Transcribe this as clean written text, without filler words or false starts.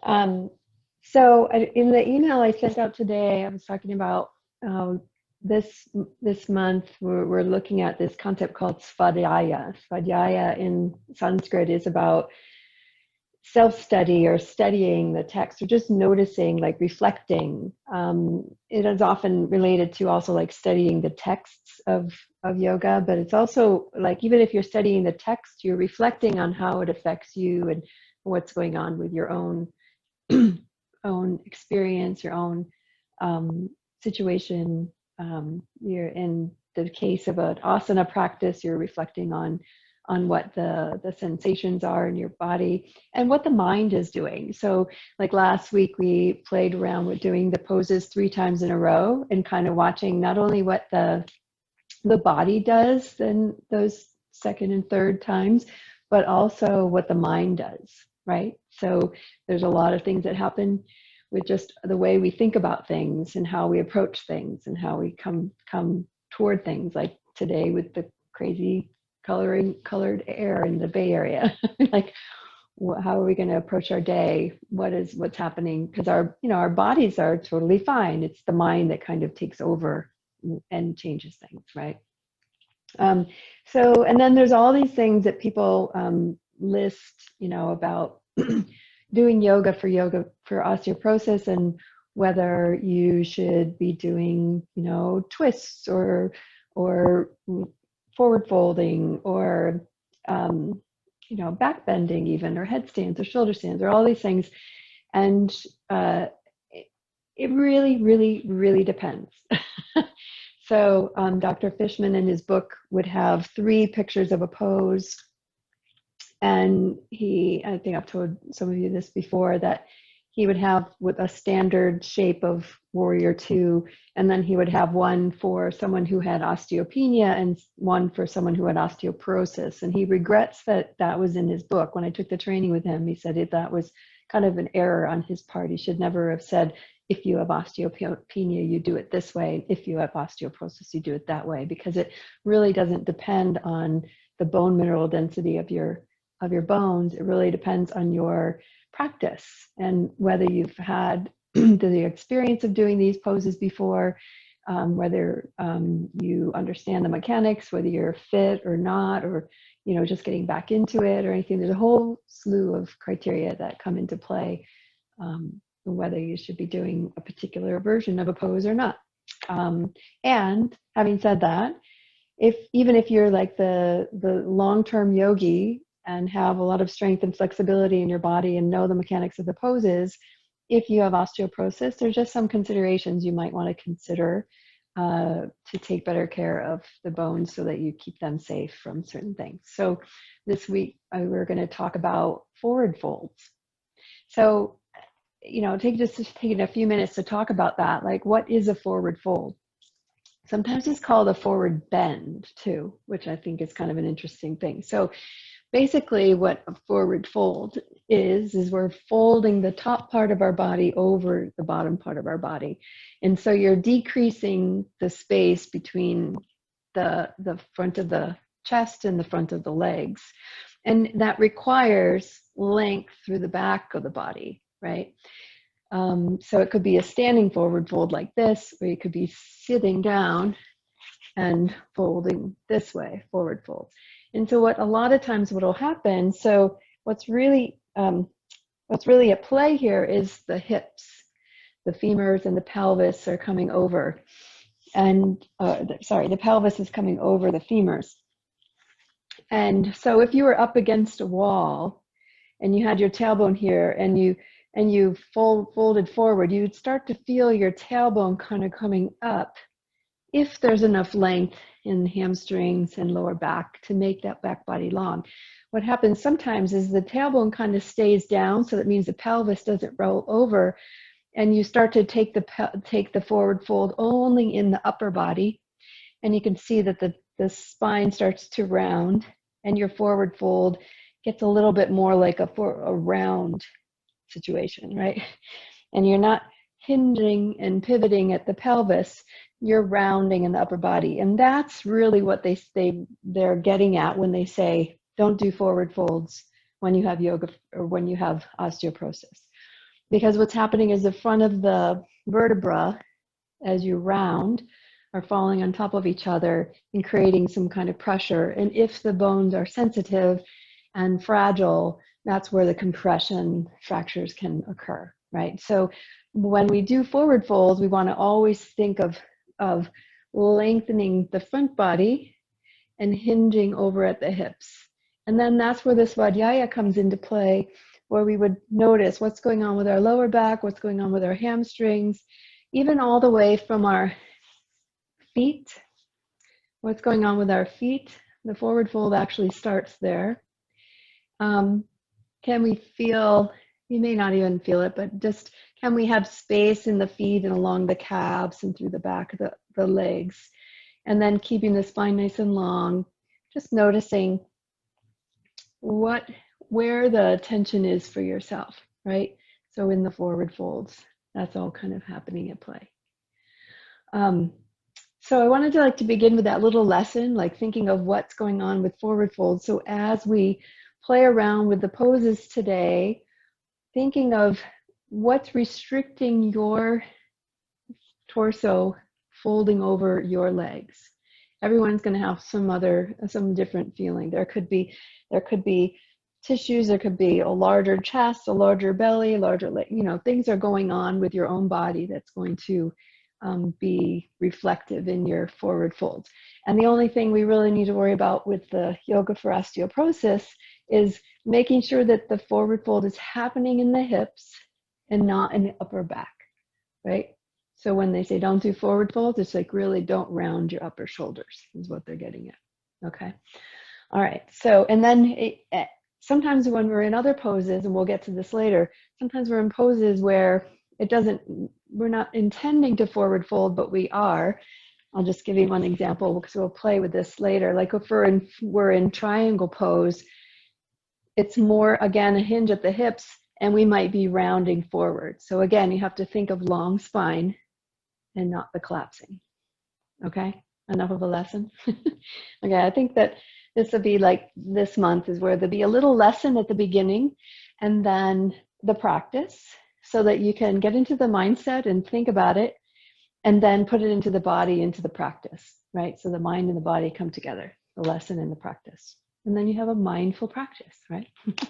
In the email I sent out today, I was talking about this month we're looking at this concept called svadhyaya. Svadhyaya in Sanskrit is about self-study or studying the text, or just noticing, like reflecting. It is often related to also like studying the texts of yoga, but it's also like, even if you're studying the text, you're reflecting on how it affects you and what's going on with your own own experience, your own situation. You're in the case of an asana practice, you're reflecting on what the sensations are in your body and what the mind is doing. So like last week, we played around with doing the poses 3 times in a row and kind of watching not only what the body does in those second and third times, but also what the mind does, right? So there's a lot of things that happen with just the way we think about things and how we approach things and how we come toward things, like today with the crazy colored air in the Bay Area. Like, how are we going to approach our day? What's happening? Because our bodies are totally fine. It's the mind that kind of takes over and changes things, right? And then there's all these things that people list, about doing yoga for osteoporosis, and whether you should be doing, twists or forward folding or, back bending even, or headstands or shoulder stands, or all these things. And it really, really, really depends. So Dr. Fishman in his book would have 3 pictures of a pose. And I think I've told some of you this before, that he would have with a standard shape of warrior 2, and then he would have one for someone who had osteopenia and one for someone who had osteoporosis. And he regrets that was in his book. When I took the training with him, he said that was kind of an error on his part. He should never have said, if you have osteopenia, you do it this way. If you have osteoporosis, you do it that way, because it really doesn't depend on the bone mineral density of your bones. It really depends on your practice and whether you've had the experience of doing these poses before, whether you understand the mechanics, whether you're fit or not, or just getting back into it or anything. There's a whole slew of criteria that come into play, whether you should be doing a particular version of a pose or not. And having said that, even if you're like the long-term yogi and have a lot of strength and flexibility in your body and know the mechanics of the poses, if you have osteoporosis, there's just some considerations you might want to consider to take better care of the bones so that you keep them safe from certain things. So this week, we're going to talk about forward folds. So, taking a few minutes to talk about that, like, what is a forward fold? Sometimes it's called a forward bend too, which I think is kind of an interesting thing. So basically what a forward fold is we're folding the top part of our body over the bottom part of our body. And so you're decreasing the space between the front of the chest and the front of the legs. And that requires length through the back of the body, right? So it could be a standing forward fold like this, or you could be sitting down and folding this way, forward fold. And so what a lot of times what will happen, so what's really at play here is the hips, the femurs and the pelvis are coming over. And the pelvis is coming over the femurs. And so if you were up against a wall and you had your tailbone here and you folded forward, you'd start to feel your tailbone kind of coming up if there's enough length in hamstrings and lower back to make that back body long. What happens sometimes is the tailbone kind of stays down, so that means the pelvis doesn't roll over, and you start to take the forward fold only in the upper body, and you can see that the spine starts to round, and your forward fold gets a little bit more like a round situation, right? And you're not hinging and pivoting at the pelvis, you're rounding in the upper body. And that's really what they're getting at when they say don't do forward folds when you have yoga or when you have osteoporosis. because what's happening is the front of the vertebra, as you round, are falling on top of each other and creating some kind of pressure. And if the bones are sensitive and fragile, that's where the compression fractures can occur, right? So when we do forward folds, we want to always think of lengthening the front body and hinging over at the hips. And then that's where the svadhyaya comes into play, where we would notice what's going on with our lower back, what's going on with our hamstrings, even all the way from our feet, what's going on with our feet. The forward fold actually starts there. Can we feel, you may not even feel it, but just can we have space in the feet and along the calves and through the back of the legs? And then keeping the spine nice and long, just noticing where the tension is for yourself, right? So in the forward folds, that's all kind of happening at play. So I wanted to begin with that little lesson, like thinking of what's going on with forward folds. So as we play around with the poses today, thinking of what's restricting your torso folding over your legs. Everyone's going to have some different feeling. There could be tissues, there could be a larger chest, a larger belly, larger leg, things are going on with your own body that's going to be reflective in your forward folds. And the only thing we really need to worry about with the yoga for osteoporosis is making sure that the forward fold is happening in the hips and not in the upper back, right? So when they say don't do forward folds, it's like really don't round your upper shoulders is what they're getting at, okay? All right, so, and then sometimes when we're in other poses, and we'll get to this later, sometimes we're in poses where we're not intending to forward fold, but we are. I'll just give you one example because we'll play with this later. Like if we're in triangle pose, it's more, again, a hinge at the hips, and we might be rounding forward. So again, you have to think of long spine and not the collapsing. Okay, enough of a lesson. Okay, I think that this will be like this month is where there'll be a little lesson at the beginning and then the practice so that you can get into the mindset and think about it and then put it into the body, into the practice, right? So the mind and the body come together, the lesson and the practice. And then you have a mindful practice, right?